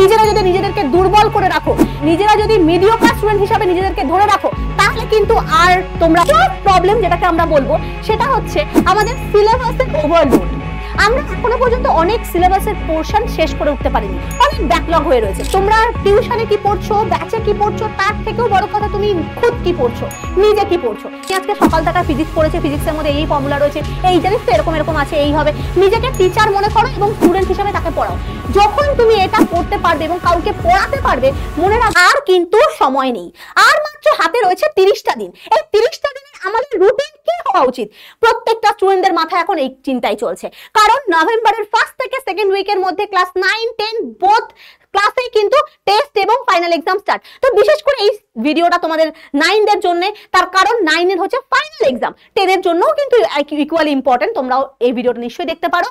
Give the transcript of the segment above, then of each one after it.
নিজেরা যদি নিজেদেরকে দুর্বল করে রাখো, নিজেরা যদি মিডিওকার স্টুডেন্ট হিসেবে নিজেদেরকে ধরে রাখো, তাহলে কিন্তু আর তোমরা প্রবলেম যেটাকে আমরা বলবো সেটা হচ্ছে আমাদের সিলেবাসের ওভারলোড। আমরা এখনো পর্যন্ত অনেক সিলেবাসের পোরশন শেষ করে উঠতে পারিনি, অনেক ব্যাকলগ হয়ে রয়েছে। তোমরা টিউশনে কি পড়ছো, ব্যাচে কি পড়ছো, তার থেকেও বড় কথা তুমি খুদ কি পড়ছো, নিজে কি পড়ছো। আজকে সকাল থেকে ফিজিক্স পড়েছে, ফিজিক্সের মধ্যে এই ফর্মুলা রয়েছে, এই জানিস তো এরকম এরকম আছে, এই হবে। নিজেকে টিচার মনে করো এবং স্টুডেন্ট হিসেবে তাকে পড়াও। যখন তুমি এটা করতে পারবে এবং কাউকে পড়াতে পারবে, মনে রাখ আর কিন্তু সময় নেই, আর মাত্র হাতে রয়েছে 30টা দিন। এই 30টা দিনে আমাদের রুটিন কি হওয়া উচিত, প্রত্যেকটা স্টুডেন্টদের মাথায় এখন এই চিন্তাই চলছে। কারণ নভেম্বরের 1st থেকে 2nd উইকের মধ্যে ক্লাস 9, 10 বোথ ক্লাসে কিন্তু টেস্ট এবং ফাইনাল এক্সাম স্টার্ট। তো বিশেষ করে এই ভিডিওটা তোমাদের 9 দের জন্য, তার কারণ 9 এর হচ্ছে ফাইনাল এক্সাম, 10 এর জন্যও কিন্তু ইকুয়ালি ইম্পর্টেন্ট। তোমরাও এই ভিডিওটা নিশ্চয়ই দেখতে পারো।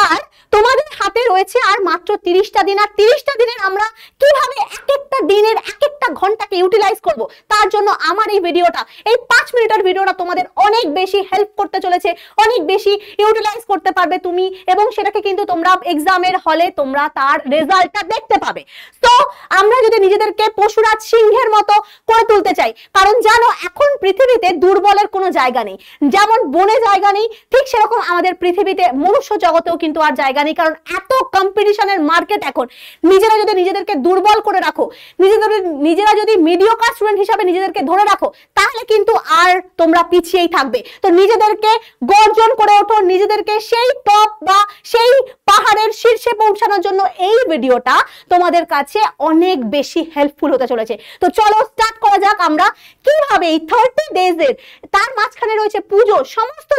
আর তোমাদের হাতে রয়েছে আর মাত্র 30টা দিন। আর 30টা দিনের আমরা কিভাবে এক একটা দিনের এক একটা ঘন্টাকে ইউটিলাইজ করব, তার জন্য আমার এই ভিডিওটা, এই 5 মিনিটের ভিডিওটা তোমাদের অনেক বেশি হেল্প করতে চলেছে, অনেক বেশি ইউটিলাইজ করতে পারবে তুমি, এবং সেটাকে কিন্তু তোমরা এক্সামের হলে তোমরা তার রেজাল্টটা দেখতে পাবে। তো আমরা যদি নিজেদেরকে পশুরাজ সিংহের মতো করে তুলতে চাই, কারণ জানো এখন পৃথিবীতে দুর্বলের কোনো জায়গা নেই। যেমন বনে জায়গা নেই, ঠিক সেরকম আমাদের পৃথিবীতে মনুষ্য জগতেও কিন্তু আর জায়গা নেই। কারণ এত কম্পিটিশনের মার্কেট এখন। নিজেরা যদি নিজেদেরকে দুর্বল করে রাখো, নিজেরা যদি মিডিওকার স্টুডেন্ট হিসেবে নিজেদেরকে ধরে রাখো, তাহলে কিন্তু আর তোমরা পিছিয়েই থাকবে। তো নিজেদেরকে গর্জন করে ওঠো, নিজেদেরকে সেই টপ বা সেই পাহাড়ের শীর্ষে পৌঁছানোর জন্য এই ভিডিওটা তোমাদের কাছে অনেক বেশি হেল্পফুল হতে চলেছে। তো চলো স্টার্ট করা যাক আমরা কিভাবে এই 30 ডেজের, তার মাঝখানে রয়েছে পুজো, সমস্ত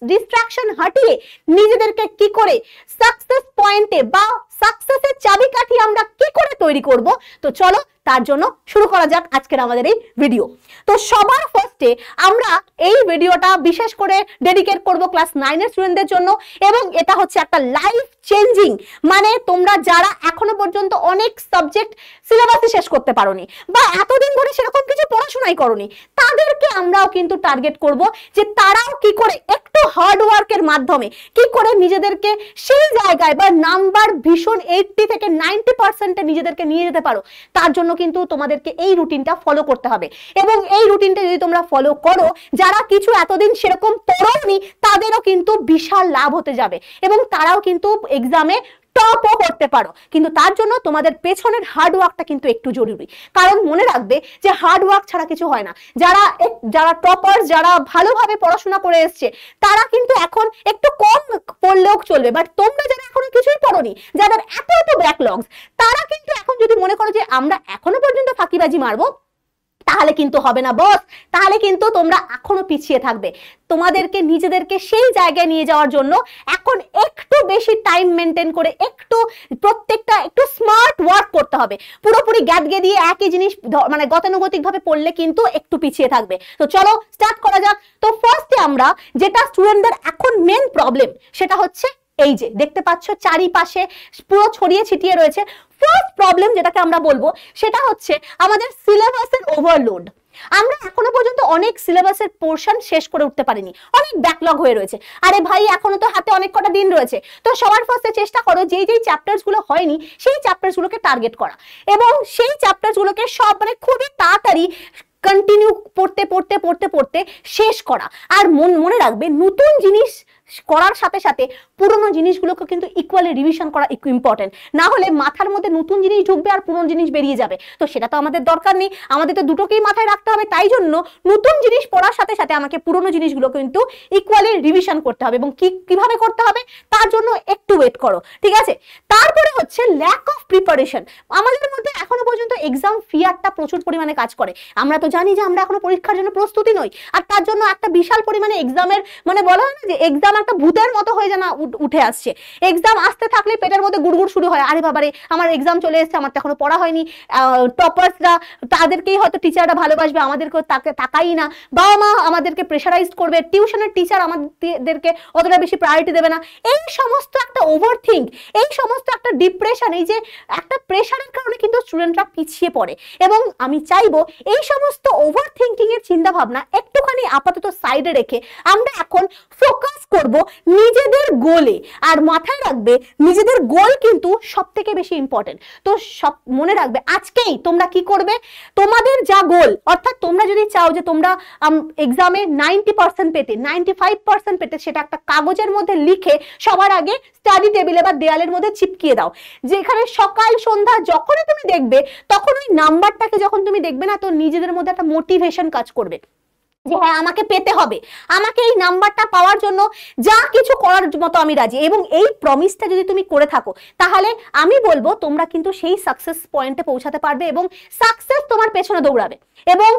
ডিস্ট্রাকশন হটিয়ে নিজেদেরকে কি করে সাকসেস পয়েন্টে বা সাকসেসের চাবিকাঠি আমরা কি করে তৈরি করব। তো চলো তার জন্য শুরু করা যাক আজকের আমাদের এই ভিডিও। তো সবার ফার্স্টে আমরা এই ভিডিওটা বিশেষ করে ডেডিকেট করব ক্লাস 9 এর স্টুডেন্টদের জন্য, এবং এটা হচ্ছে একটা লাইফ চেঞ্জিং। মানে তোমরা যারা এখনো পর্যন্ত অনেক সাবজেক্ট সিলেবাসে শেষ করতে পারোনি বা এতদিন ধরে সেরকম কিছু পড়াশোনাই করোনি, তাদেরকে আমরাও কিন্তু টার্গেট করব যে তারাও কি করে একটু হার্ড ওয়ার্কের মাধ্যমে কি করে নিজেদেরকে সেই জায়গায় বা নাম্বার ভীষণ 80 থেকে 90% নিজেদেরকে নিয়ে যেতে পারো। তার জন্য কিন্তু তোমাদেরকে এই রুটিনটা ফলো করতে হবে, এবং এই রুটিনটা যদি তোমরা ফলো করো, যারা কিছু এতদিন সেরকম পড়োনি তাদেরও কিন্তু বিশাল লাভ হতে যাবে, এবং তারাও কিন্তু এক্সামে টপও করতে পারো। কিন্তু তার জন্য তোমাদের পেছনের হার্ড ওয়ার্কটা কিন্তু একটু জরুরি। কারণ মনে রাখবে যে হার্ড ওয়ার্ক ছাড়া কিছু হয় না। যারা টপার্স, যারা ভালোভাবে পড়াশোনা করে এসছে, তারা কিন্তু এখন একটু কম পড়লেও চলবে। বাট তোমরা যারা এখনো কিছুই পড়োনি, যাদের এত এত ব্যাকলগস, তারা কিন্তু এখন যদি মনে করো যে আমরা এখনো পর্যন্ত ফাঁকিবাজি মারবো, তাহলে কিন্তু হবে না বস, তাহলে কিন্তু তোমরা এখনো পিছিয়ে থাকবে। তোমাদেরকে নিজেদেরকে সেই জায়গায় নিয়ে যাওয়ার জন্য এখন একটু বেশি টাইম মেনটেন করে একটু প্রত্যেকটা একটু স্মার্ট ওয়ার্ক করতে হবে। পুরোপুরি গ্যাদগে দিয়ে একই জিনিস মানে গতানুগতিক ভাবে পড়লে কিন্তু একটু পিছিয়ে থাকবে। তো চলো স্টার্ট করা যাক। তো ফার্স্টে আমরা যেটা স্টুডেন্টদের এখন মেন প্রবলেম, সেটা হচ্ছে এই যে দেখতে পাচ্ছ চারিপাশে পুরো ছড়িয়ে ছিটিয়ে রয়েছে। ফার্স্ট প্রবলেম যেটাকে আমরা বলবো সেটা হচ্ছে আমাদের সিলেবাসের ওভারলোড। আমরা এখনো পর্যন্ত অনেক সিলেবাসের পোরশন শেষ করে উঠতে পারিনি, অনেক ব্যাকলগ হয়ে রয়েছে। আরে ভাই এখনো তো হাতে অনেক কটা দিন রয়েছে। তো সবার ফার্স্টে চেষ্টা করো যেই চ্যাপ্টার্স গুলো হয়নি সেই চ্যাপ্টার্স গুলোকে টার্গেট করা, এবং সেই চ্যাপ্টার্স গুলোকে সব মানে খুবই তাড়াতাড়ি কন্টিনিউ পড়তে পড়তে পড়তে পড়তে শেষ করা। আর মনে রাখবে নতুন জিনিস করার সাথে সাথে পুরনো জিনিসগুলোকে কিন্তু ইকুয়ালি রিভিশন করা ইম্পর্টেন্ট। না হলে মাথার মধ্যে নতুন জিনিস ঢুকবে আর পুরনো জিনিস বেরিয়ে যাবে। তো সেটা তো আমাদের দরকার নেই, আমাদের তো দুটোকেই মাথায় রাখতে হবে। তাই জন্য নতুন জিনিস পড়ার সাথে সাথে আমাকে পুরনো জিনিসগুলো কিন্তু ইকুয়ালি রিভিশন করতে হবে, এবং কিভাবে করতে হবে তার জন্য একটু ওয়েট করো, ঠিক আছে। তারপরে হচ্ছে ল্যাক অফ প্রিপারেশন। আমাদের মধ্যে এখনো পর্যন্ত এক্সাম ফিয়ারটা প্রচুর পরিমাণে কাজ করে। আমরা তো জানি যে আমরা এখনো পরীক্ষার জন্য প্রস্তুতি নই, আর তার জন্য একটা বিশাল পরিমাণে এক্সামের মানে বলা হয় না যে এক্সাম একটা ভূতের মতো হয়ে যেন উঠে আসছে। এক্সাম আসতে থাকলে পেটের মধ্যে গুড়গুড় শুরু হয়, আরে বাবারে আমার এক্সাম চলে এসেছে, আমার তো এখনো পড়া হয়নি। টপার্সরা তাদেরকেই হয়তো টিচাররা ভালোবাসবে, আমাদেরকে তাকাই না, বাবা মা আমাদেরকে প্রেশারাইজ করবে, টিউশনের টিচার আমাদেরকে অতটা বেশি প্রায়োরিটি দেবে না। এই সমস্ত একটা ওভারথিঙ্ক, এই সমস্ত একটা ডিপ্রেশন, এই যে একটা প্রেশারের কারণে কিন্তু স্টুডেন্টরা পিছিয়ে পড়ে। এবং আমি চাইবো এই সমস্ত ওভার থিঙ্কিং এর চিন্তা ভাবনা একটুখানি আপাতত সাইডে রেখে আমরা এখন ফোকাস করব করব নিজেদের গোলে। আর মাথায় রাখবে নিজেদের গোল কিন্তু সব থেকে বেশি ইম্পর্টেন্ট। তো সব মনে রাখবে আজকেই তোমরা কি করবে, তোমাদের যা গোল, অর্থাৎ তোমরা যদি চাও যে তোমরা এক্সামে 90% পেতে, 95% পেতে, সেটা একটা কাগজের মধ্যে লিখে সবার আগে স্টাডি টেবিলে বা দেয়ালের মধ্যে চিপকিয়ে দাও। যেখানে সকাল সন্ধ্যা যখনই তুমি দেখবে তখন ওই নাম্বারটাকে যখন তুমি দেখবে না, তো নিজেদের মধ্যে একটা মোটিভেশন কাজ করবে যে হ্যাঁ আমাকে পেতে হবে, আমাকে এই নাম্বারটা পাওয়ার জন্য যা কিছু করার মতো আমি রাজি। এবং এই প্রমিসটা যদি তুমি করে থাকো তাহলে আমি বলবো তোমরা কিন্তু সেই সাকসেস পয়েন্টে পৌঁছাতে পারবে এবং সাকসেস তোমার পেছনে দৌড়াবে। এবং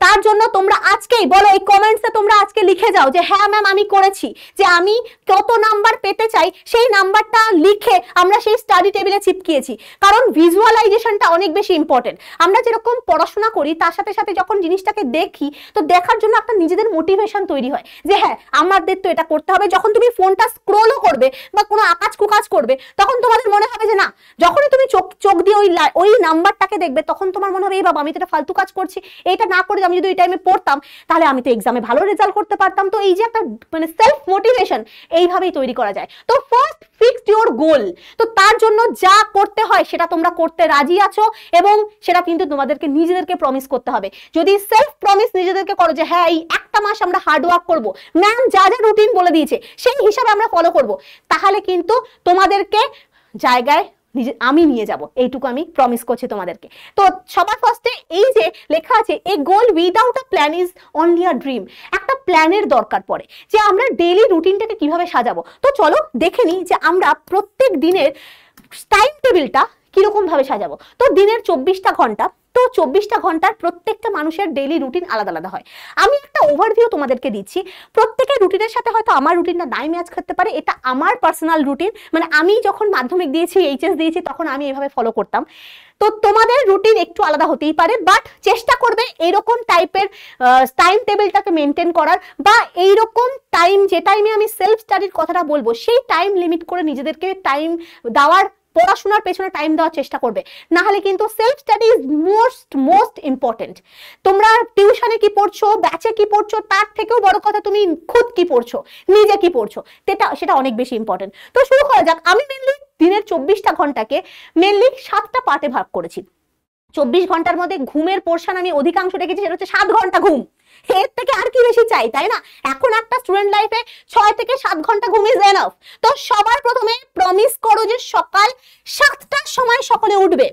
তার জন্য তোমরা আজকেই বলো, এই কমেন্টসে তোমরা আজকে লিখে যাও যে হ্যাঁ ম্যাম আমি করেছি, যে আমি কত নাম্বার পেতে চাই সেই নাম্বারটা লিখে আমরা সেই স্টাডি টেবিলে চিপকিয়েছি। কারণ ভিজুয়ালাইজেশনটা অনেক বেশি ইম্পর্টেন্ট। আমরা যেরকম পড়াশোনা করি তার সাথে সাথে যখন জিনিসটাকে দেখি তো দেখার জন্য একটা নিজেদের মোটিভেশন তৈরি হয় যে হ্যাঁ আমাদের তো এটা করতে হবে। যখন তুমি ফোনটা স্ক্রলও করবে বা কোনো আকাজ কুকাজ করবে তখন তোমাদের মনে হবে যে না, যখনই তুমি চোখ দিয়ে ওই নাম্বারটাকে দেখবে তখন তোমার মনে হবে এই বাবা আমি তো এটা ফালতু কাজ করছি, এইটা না করে আমি যদি ওই টাইমে পড়তাম তাহলে আমি তো এক্সামে ভালো রেজাল্ট করতে পারতাম। তো এই যে একটা মানে সেলফ মোটিভেশন এইভাবেই তৈরি করা যায়। তো ফার্স্ট ফিক্সড ইওর গোল। তো তার জন্য যা করতে হয় সেটা তোমরা করতে রাজি আছো এবং সেটা কিন্তু তোমাদেরকে নিজেদেরকে প্রমিস করতে হবে। যদি সেলফ প্রমিস নিজেদেরকে করো যে হ্যাঁ এই একটা মাস আমরা হার্ড ওয়ার্ক করবো, ম্যাম যা যা রুটিন বলে দিয়েছে সেই হিসাবে আমরা ফলো করব, তাহলে কিন্তু তোমাদেরকে জায়গায় আমি নিয়ে যাব, এইটুকু আমি প্রমিস করছি তোমাদেরকে। তো সবার ফার্স্টে এই যে লেখা আছে a goal without a plan is only a dream. একটা প্ল্যানের দরকার পড়ে যে আমরা ডেইলি রুটিনটাকে কিভাবে সাজাবো। তো চলো দেখে নিই যে আমরা প্রত্যেক দিনের টাইম টেবিলটা কিরকম ভাবে সাজাবো। তো দিনের 24টা ঘন্টা, তো 24টা ঘন্টার প্রত্যেকটা মানুষের ডেইলি রুটিন আলাদা আলাদা হয়। আমি একটা ওভারভিউ তোমাদেরকে দিচ্ছি, প্রত্যেকের রুটিনের সাথে হয়তো আমার রুটিনটা নাই ম্যাচ করতে পারে, এটা আমার পার্সোনাল রুটিন। মানে আমি যখন মাধ্যমিক দিয়েছি, এইচএস দিয়েছি, তখন আমি এভাবে ফলো করতাম। তো তোমাদের রুটিন একটু আলাদা হতেই পারে, বাট চেষ্টা করবে এইরকম টাইপের টাইম টেবিলটাকে মেনটেন করার, বা এইরকম টাইম যে টাইমে আমি সেলফ স্টাডির কথাটা বলবো সেই টাইম লিমিট করে নিজেদেরকে টাইম দেওয়ার, পড়াশোনার পেছনে টাইম দেওয়ার চেষ্টা করবে। না হলে কিন্তু self study is most important. তোমরা টিউশনে কি পড়ছো, ব্যাচে কি পড়ছো, তার থেকেও বড় কথা তুমি খুদ কি পড়ছো, নিজে কি পড়ছো, সেটা অনেক বেশি ইম্পর্টেন্ট। তো শুরু করা যাক। আমি মেনলি দিনের 24টা ঘন্টাকে মেনলি 7টা পার্টে ভাগ করেছি। 24 ঘন্টার মধ্যে ঘুমের পোর্শন আমি অধিকাংশ রেখেছি, সেটা হচ্ছে 7 ঘন্টা ঘুম। এর থেকে আর কি বেশি চাই, তাই না? এখন একটা স্টুডেন্ট লাইফে 6 থেকে 7 ঘন্টা ঘুম ইজ এনাফ। তো সবার প্রথমে প্রমিস করো যে সকাল 7টার সময় সকলে উঠবে।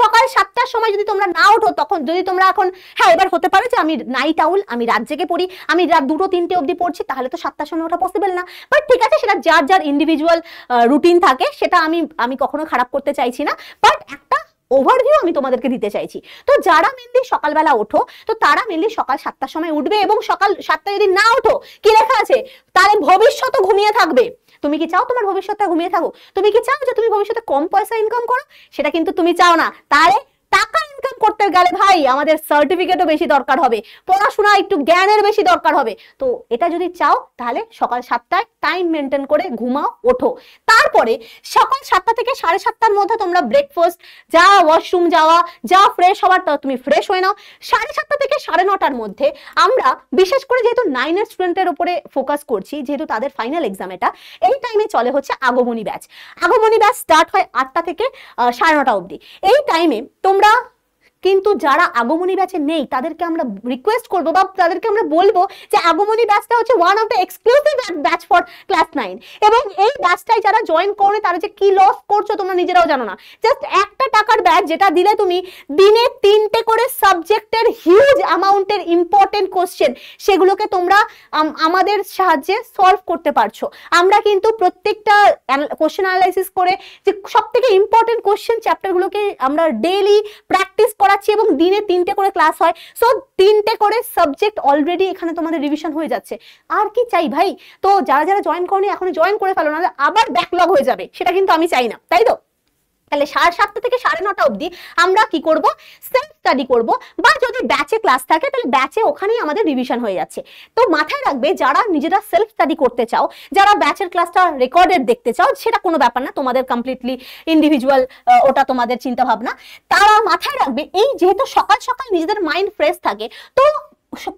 সকাল 7টার সময় যদি তোমরা না ওঠো, তখন যদি তোমরা এখন হ্যাঁ এবার হতে পারে যে আমি নাইট আউল, আমি রাত জেগে পড়ি, আমি রাত 2-3টে অবধি পড়ছি, তাহলে তো 7টার সময় ওঠা পসিবল না। বাট ঠিক আছে, সেটা যার যার ইন্ডিভিজুয়াল রুটিন থাকে, সেটা আমি কখনো খারাপ করতে চাইছি না। বাট একটা ওভারভিউ আমি তোমাদেরকে দিতে চাইছি। তো যারা মেনলি সকালবেলা ওঠো, তো তারা মেনলি সকাল 7টার সময় উঠবে, এবং সকাল 7টায় যদি না ওঠো, কি লেখা আছে, তাহলে ভবিষ্যৎ ঘুমিয়ে থাকবে। তুমি কি চাও তোমার ভবিষ্যৎটা ঘুমিয়ে থাকো? তুমি কি চাও যে তুমি ভবিষ্যতে কম পয়সা ইনকাম করো? সেটা কিন্তু তুমি চাও না। তাহলে টাকা ইনকাম করতে গেলে ভাই আমাদের সার্টিফিকেটও বেশি দরকার হবে, পড়াশোনা একটু জ্ঞানের বেশি দরকার হবে। তো এটা যদি চাও তাহলে সকাল 7টায় টাইম মেনটেন করে ঘুমাও, ওঠো। তারপরে সকাল 7টা থেকে 7:30টার মধ্যে তোমরা ব্রেকফাস্ট, যা ওয়াশরুম যাওয়া, যা ফ্রেশ হওয়ার, তুমি ফ্রেশ হয়ে নাও। 7:30টা থেকে 9:30টার মধ্যে আমরা বিশেষ করে যেহেতু 9-এর স্টুডেন্টের উপরে ফোকাস করছি, যেহেতু তাদের ফাইনাল এক্সাম এটা, এই টাইমে চলে হচ্ছে আগমনী ব্যাচ। আগমনী ব্যাচ স্টার্ট হয় 8টা থেকে 9:30 অবধি। এই টাইমে তোমরা কিন্তু যারা আগমনী ব্যাচে নেই তাদেরকে আমরা রিকোয়েস্ট করব বা তাদেরকে আমরা বলবো যে আগমনী ব্যাচটা হচ্ছে one of the exclusive batch for class 9, এবং এই ব্যাচটাই যারা জয়েন করে তারা যে কি লস করছো তোমরা নিজেরাও জানো না। জাস্ট একটা টাকার ব্যাচ, যেটা দিলে তুমি দিনে 3টে করে সাবজেক্টের হিউজ অ্যামাউন্টের ইম্পর্টেন্ট কোশ্চেন, সেগুলোকে তোমরা আমাদের সাহায্যে সলভ করতে পারছো। আমরা কিন্তু প্রত্যেকটা কোশ্চেন অ্যানালাইসিস করে যে সবথেকে ইম্পর্টেন্ট কোশ্চেন চ্যাপ্টারগুলোকে আমরা ডেইলি প্র্যাকটিস করাচ্ছি, এবং দিনে 3টে করে ক্লাস হয়। সো 3টে করে সাবজেক্ট অলরেডি এখানে তোমাদের রিভিশন হয়ে যাচ্ছে। আর কি চাই ভাই? তো যারা যারা জয়েন করনি এখন জয়েন করে ফেলো, না আবার ব্যাকলগ হয়ে যাবে, সেটা কিন্তু আমি চাই না, তাই তো? তাহলে 7:30 থেকে 9:30 অবধি আমরা কি করব, সেলফ স্টাডি করব, বা যদি ব্যাচে ক্লাস থাকে তাহলে ব্যাচে ওখানেই আমাদের রিভিশন হয়ে যাচ্ছে। তো মাথায় রাখবে, যারা নিজেরা সেলফ স্টাডি করতে চাও, যারা ব্যাচের ক্লাসটা রেকর্ডেড দেখতে চাও, সেটা কোনো ব্যাপার না, তোমাদের কমপ্লিটলি ইন্ডিভিজুয়াল, ওটা তোমাদের চিন্তা ভাবনা। তারা মাথায় রাখবে, এই যেহেতু সকাল সকাল নিজেদের মাইন্ড ফ্রেশ থাকে, তো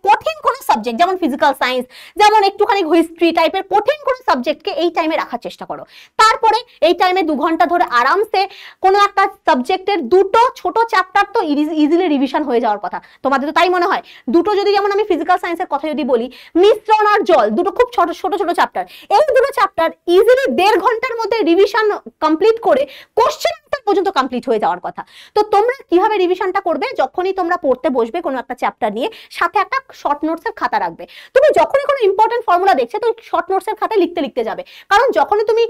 কঠিন কোন সাবজেক্ট যেমন ফিজিক্যাল সায়েন্স, যেমন একটুখানি হিস্ট্রি টাইপের কঠিন কোন সাবজেক্টকে এই টাইমে রাখার চেষ্টা করো। তারপরে এই টাইমে 2 ঘন্টা ধরে আরামসে কোনো একটা সাবজেক্টের দুটো ছোট চ্যাপ্টার তো ইজিলি রিভিশন হয়ে যাওয়ার কথা। তোমাদের তো তাই মনে হয়? দুটো যদি, যেমন আমি ফিজিক্যাল সায়েন্সের কথা যদি বলি, মিশ্রণ আর জল, দুটো খুব ছোট ছোট ছোট চ্যাপ্টার, এই দুটো চ্যাপ্টার ইজিলি 1.5 ঘন্টার মধ্যে রিভিশন কমপ্লিট করে কোশ্চেন আনসার পর্যন্ত কমপ্লিট হয়ে যাওয়ার কথা। তো তোমরা কিভাবে রিভিশনটা করবে? যখনই তোমরা পড়তে বসবে কোনো একটা চ্যাপ্টার নিয়ে, সাথে একটা শর্ট নোটসের খাতা রাখবে। তুমি যখনই কোনো ইম্পর্টেন্ট ফর্মুলা দেখছো তো শর্ট নোটসের খাতায় লিখতে লিখতে যাবে, কারণ যখনই তুমি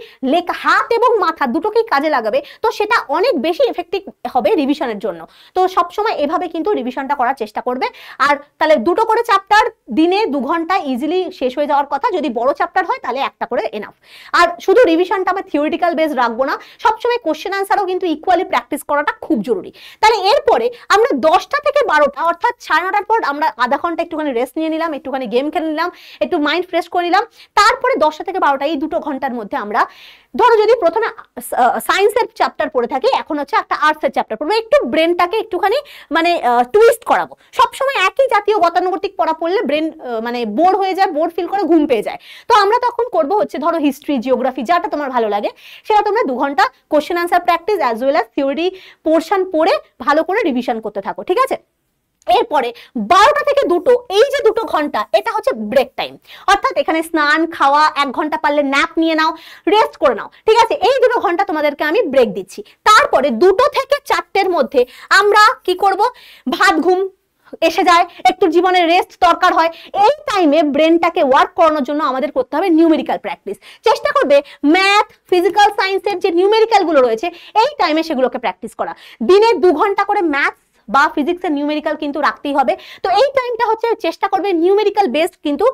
হাত এবং মাথা দুটোকেই কাজে লাগাবে তো সেটা অনেক বেশি এফেক্টিভ হবে রিভিশনের জন্য। তো সবসময় এভাবে কিন্তু রিভিশনটা করার চেষ্টা করবে। আর তাহলে দুটো করে চ্যাপ্টার দিনে 2 ঘন্টা ইজিলি শেষ হয়ে যাওয়ার কথা। যদি বড় চ্যাপ্টার হয় তাহলে একটা করে এনাফ। আর শুধু রিভিশনটা আমরা থিওরিটিক্যাল বেস রাখবো না, সবসময় কোশ্চেন আনসারও কিন্তু ইকুয়ালি প্র্যাকটিস করাটা খুব জরুরি। তাহলে এরপরে আমরা 10টা থেকে 12টা অর্থাৎ 9:30টার পর আমরা আধা ঘন্টা একটুখানি রেস্ট নিয়ে নিলাম, একটুখানি গেম খেলে নিলাম, একটু মাইন্ড ফ্রেশ করে নিলাম। তারপরে 10টা থেকে 12টা এই 2 ঘন্টার মধ্যে আমরা ধরো যদি প্রথমে সায়েন্সের চ্যাপ্টার পড়ে থাকি, এখন হচ্ছে একটা আর্টসের চ্যাপ্টার পড়বো, একটু ব্রেনটাকে একটুখানি মানে টুইস্ট করাবো। সবসময় একই জাতীয় গতানুগতিক পড়া পড়লে ব্রেন মানে বোর হয়ে যায়, বোর ফিল করে ঘুম পেয়ে যায়। তো আমরা তখন করবো হচ্ছে ধরো হিস্ট্রি, জিওগ্রাফি, যাটা তোমার ভালো লাগে সেটা তোমরা 2 ঘন্টা question answer practice as well as theory portion পড়ে ভালো করে রিভিশন করতে থাকো, ঠিক আছে? এরপরে 12টা থেকে 2টো, এই যে 2 ঘন্টা, এটা হচ্ছে ব্রেক টাইম। অর্থাৎ এখানে স্নান, খাওয়া, 1 ঘন্টা পারলে ন্যাপ নিয়ে নাও, রেস্ট করে নাও, ঠিক আছে? এই 2 ঘন্টা তোমাদেরকে আমি ব্রেক দিচ্ছি। তারপরে 2টো থেকে 4টের মধ্যে আমরা কি করব? ভাত ঘুম এসে যায়, একটু জীবনে রেস্ট দরকার হয়। এই টাইমে ব্রেনটাকে ওয়ার্ক করানোর জন্য আমাদের করতে হবে নিউমেরিক্যাল প্র্যাকটিস। চেষ্টা করবে ম্যাথ, ফিজিক্যাল সায়েন্সের যে নিউমেরিক্যাল গুলো রয়েছে এই টাইমে সেগুলোকে প্র্যাকটিস করা। দিনে 2 ঘন্টা করে ম্যাথ বা ফিজিক্সের নিউমেরিক্যাল কিন্তু রাখতেই হবে। তো এই টাইমটা হচ্ছে চেষ্টা করবে নিউমেরিক্যাল বেসড কিন্তু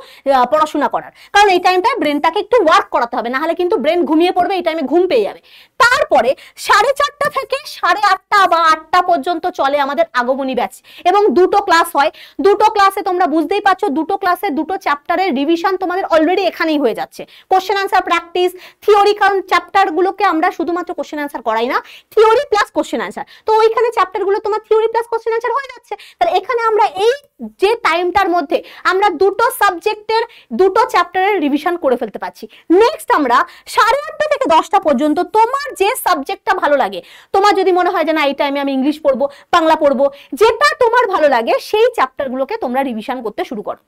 পড়াশোনা করার, কারণ এই টাইমটা ব্রেনটাকে একটু ওয়ার্ক করাতে হবে, না হলে কিন্তু ব্রেন ঘুমিয়ে পড়বে, এই টাইমে ঘুম পেয়ে যাবে। তারপরে 4:30টা থেকে 8:30 বা 8টা পর্যন্ত চলে আমাদের আগমনী ব্যাচ এবং 2টো ক্লাস হয়। 2টো ক্লাসে তোমরা বুঝতেই পারছো, 2টো ক্লাসে 2টো চ্যাপ্টারের রিভিশন তোমাদের অলরেডি এখানেই হয়ে যাচ্ছে। কোশ্চেন আনসার প্র্যাকটিস, থিওরি, কারণ চ্যাপ্টারগুলোকে আমরা শুধুমাত্র কোশ্চেন আনসার করাই না, থিওরি প্লাস কোশ্চেন আনসার। তো ওইখানে চ্যাপ্টারগুলো তোমার থিওরি প্লাস কোশ্চেন আনসার হয়ে যাচ্ছে। তাহলে এখানে আমরা এই যে টাইমটার মধ্যে আমরা 2টো সাবজেক্টের 2টো চ্যাপ্টারের রিভিশন করে ফেলতে পারছি। নেক্সট আমরা 8:30টা থেকে 10টা পর্যন্ত তোমার যে সাবজেক্টটা ভালো লাগে, তোমার যদি মনে হয় যে না এই টাইমে আমি ইংলিশ পড়বো, বাংলা পড়বো, যেটা তোমার ভালো লাগে সেই চ্যাপ্টারগুলোকে তোমরা রিভিশন করতে শুরু করো।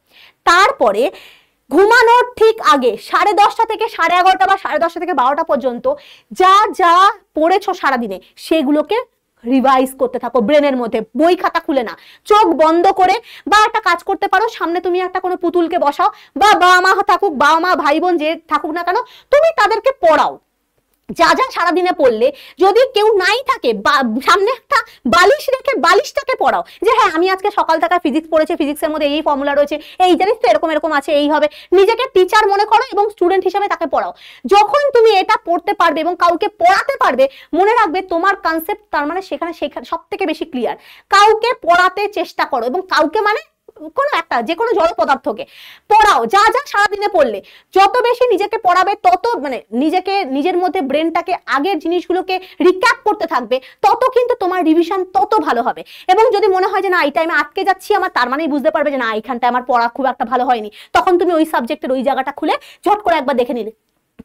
তারপরে ঘুমানোর ঠিক আগে 10:30টা থেকে 11:30 বা 10:30 থেকে 12টা পর্যন্ত যা যা পড়েছো সারাদিনে সেগুলোকে রিভাইজ করতে থাকো ব্রেনের মধ্যে। বই খাতা খুলে না, চোখ বন্ধ করে, বা একটা কাজ করতে পারো, সামনে তুমি একটা কোনো পুতুলকে বসাও, বা বাবা মা থাকুক, বাবা মা ভাই বোন যে থাকুক না কেন, তুমি তাদেরকে পড়াও যা যা সারাদিনে পড়লে। যদি কেউ নাই থাকে সামনে একটা বালিশ রেখে বালিশটাকে পড়াও যে হ্যাঁ আমি আজকে সকাল থেকে ফিজিক্স পড়েছি, ফিজিক্সের মধ্যে এই ফর্মুলা রয়েছে, এই জানিস তো এরকম এরকম আছে, এই হবে। নিজেকে টিচার মনে করো এবং স্টুডেন্ট হিসেবে তাকে পড়াও। যখন তুমি এটা পড়তে পারবে এবং কাউকে পড়াতে পারবে, মনে রাখবে তোমার কনসেপ্ট তার মানে সেখানে সব থেকে বেশি ক্লিয়ার। কাউকে পড়াতে চেষ্টা করো এবং কাউকে মানে কোনো একটা যে কোনো জড় পদার্থকে পড়াও যা যা সারাদিনে পড়লে। যত বেশি নিজেকে পড়াবে তত মানে নিজেকে নিজের মধ্যে ব্রেনটাকে আগের জিনিসগুলোকে রিক্যাপ করতে থাকবে, তত কিন্তু তোমার রিভিশন তত ভালো হবে। এবং যদি মনে হয় যে না এই টাইমে আটকে যাচ্ছি আমার, তার মানেই বুঝতে পারবে যে না এইখানটায় আমার পড়া খুব একটা ভালো হয়নি, তখন তুমি ওই সাবজেক্টের ওই জায়গাটা খুলে ঝট করে একবার দেখে নিলে,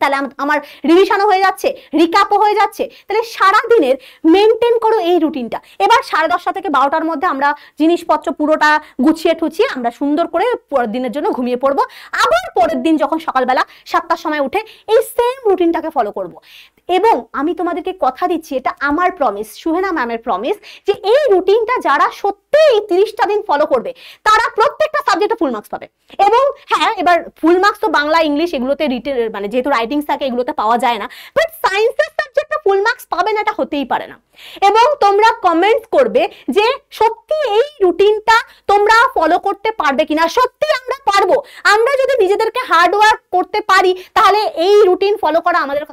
তাহলে আমার রিভিশনও হয়ে যাচ্ছে, রিক্যাপও হয়ে যাচ্ছে। তাহলে সারা দিনের মেনটেন করো এই রুটিনটা। এবার 10:30টা থেকে 12টার মধ্যে আমরা জিনিসপত্র পুরোটা গুছিয়ে ঠুছিয়ে আমরা সুন্দর করে পরের দিনের জন্য ঘুমিয়ে পড়বো। আবার পরের দিন যখন সকালবেলা 7টার সময় উঠে এই সেম রুটিনটাকে ফলো করব। এবং আমি তোমাদেরকে কথা দিচ্ছি, এটা আমার প্রমিস, সুহেনা ম্যামের প্রমিস, যে এই রুটিনটা যারা সত্যি এই 30টা দিন ফলো করবে তারা প্রত্যেকটা সাবজেক্টে ফুল মার্কস পাবে। এবং হ্যাঁ, এবার ফুল মার্কস তো বাংলা, ইংলিশ এগুলোতে মানে যেহেতু রাইটিংস থাকে এগুলোতে পাওয়া যায় না, বাট সায়েন্সের সাবজেক্টে ফুল মার্কস পাবে না এটা হতেই পারে না। এবং তোমরা কমেন্টস করবে যে সত্যি এই রুটিনটা তোমরা ফলো করতে পারবে কিনা। সত্যি আমরা পারবো, আমরা যদি নিজেদেরকে হার্ড ওয়ার্ক করতে পারি তাহলে এই রুটিন ফলো করা আমাদের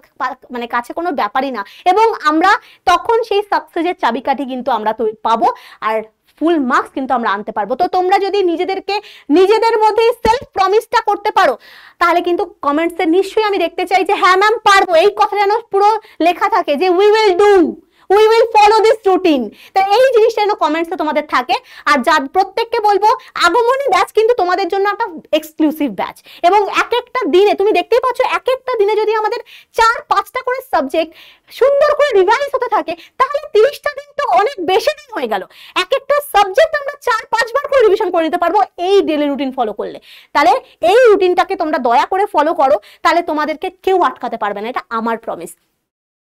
মানে কাছে কোনো ব্যাপারই না। এবং আমরা তখন সেই সাকসেসের চাবিকাঠি কিন্তু আমরা পাবো আর ফুল মার্কস কিন্তু আমরা আনতে পারবো। তো তোমরা যদি নিজেদের মধ্যে সেলফ প্রমিসটা করতে পারো তাহলে কিন্তু কমেন্টসে নিশ্চয়ই আমি দেখতে চাই যে হ্যাঁ ম্যাম পারবো, এই কথা যেন পুরো লেখা থাকে যে we will do, we will follow this routine. তো এই জিনিসটা যেন কমেন্টসে তোমাদের থাকে। আর যা প্রত্যেককে বলবো, আগমনী ব্যাচ কিন্তু তোমাদের জন্য একটা এক্সক্লুসিভ ব্যাচ, এবং এক একটা দিনে তুমি দেখতেই পাচ্ছ, এক একটা দিনে যদি আমাদের 4-5টা করে সাবজেক্ট সুন্দর করে রিভাইজ হতে থাকে, তাহলে 30টা দিন তো অনেক বেশি দিন হয়ে গেল। এক একটা সাবজেক্ট আমরা 4-5 বার করে রিভিশন করে নিতে পারবো এই ডেইলি রুটিন ফলো করলে। তাহলে এই রুটিনটাকে তোমরা দয়া করে ফলো করো, তাহলে তোমাদেরকে কেউ আটকাতে পারবে না, এটা আমার প্রমিস।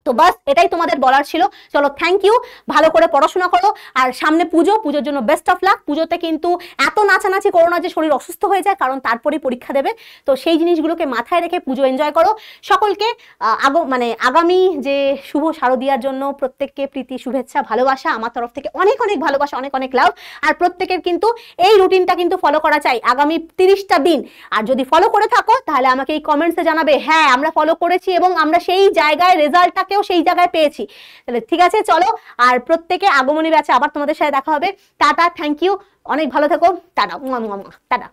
তো বাস এটাই তোমাদের বলার ছিল। চলো, থ্যাংক ইউ, ভালো করে পড়াশোনা করো। আর সামনে পুজো, পুজোর জন্য বেস্ট অফ লাক। পুজোতে কিন্তু এত নাচানাচি করো না যে শরীর অসুস্থ হয়ে যায়, কারণ তারপরেই পরীক্ষা দেবে। তো সেই জিনিসগুলোকে মাথায় রেখে পুজো এনজয় করো। সকলকে আগামী যে শুভ শারদীয়ার জন্য প্রত্যেককে প্রীতি, শুভেচ্ছা, ভালোবাসা আমার তরফ থেকে, অনেক অনেক ভালোবাসা, অনেক অনেক লাভ। আর প্রত্যেকের কিন্তু এই রুটিনটা কিন্তু ফলো করা চাই আগামী 30টা দিন। আর যদি ফলো করে থাকো তাহলে আমাকে এই কমেন্টসে জানাবে, হ্যাঁ আমরা ফলো করেছি এবং আমরা সেই জায়গায় রেজাল্টটাকেও সেই জায়গায় পেয়েছি। তাহলে ঠিক আছে, চলো। আর প্রত্যেকে আগমনী ব্যাচে আবার তোমাদের সাথে দেখা হবে। টাটা, থ্যাংক ইউ, অনেক ভালো থেকো, টাটা, টাটা।